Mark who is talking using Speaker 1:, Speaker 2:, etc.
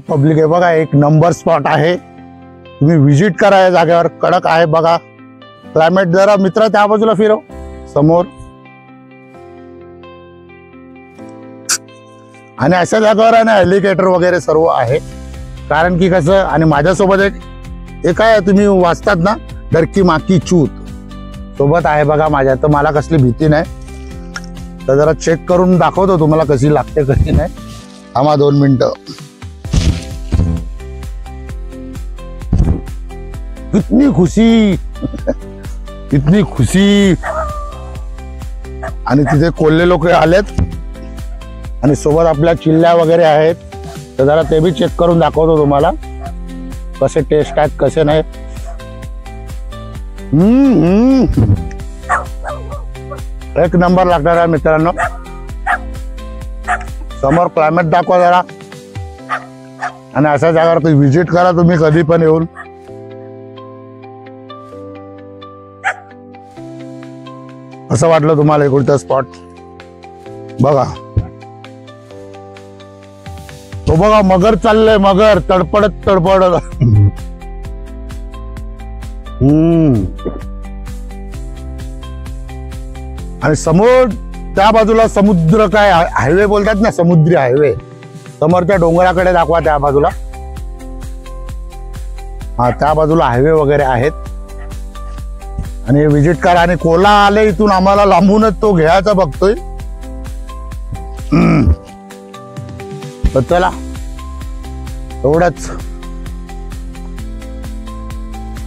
Speaker 1: Public आहे बघा, एक नंबर स्पॉट आहे, तुम्ही विजिट करा या जागेवर. कडक आहे बघा क्लायमेट. जरा मित्र त्या बाजूला फिरव समोर. आणि अशा जागेवर आहे ना हेलिकॉप्टर वगैरे सर्व आहे. कारण की कसं, आणि माझ्यासोबत एक आहे, तुम्ही वाचतात ना, डरकी माकी चूत सोबत आहे बघा माझ्या, तर मला कसली भीती नाही. तर जरा चेक करून दाखवतो तुम्हाला कशी लागते कशी नाही. थांबा 2 मिनिटं. इतनी खुशी इतनी खुशी. आणि तिथे कोल्हे लोक आलेत आणि सोबत आपल्या चिल्ल्या वगैरे आहेत. तर जरा ते बी चेक करून दाखवतो तुम्हाला कसे टेस्ट आहेत कसे नाही. एक नंबर लागणार आहे मित्रांनो. समोर क्लायमेट दाखवा जरा. आणि अशा जागेवर तुम्ही व्हिजिट करा तुम्ही कधी पण येऊन. असं वाटलं तुम्हाला इकडचा स्पॉट बघा. तो बघा मगर चाललंय, मगर तडपडत तडपडत. आणि समोर त्या बाजूला समुद्र, काय हायवे बोलतात ना, समुद्री हायवे. समोर त्या डोंगराकडे दाखवा त्या बाजूला. हा त्या बाजूला हायवे वगैरे आहेत. आणि विजिट करा. आणि कोल्हा आले इथून आम्हाला लांबूनच तो घ्यायचा बघतोय. तर चला एवढंच.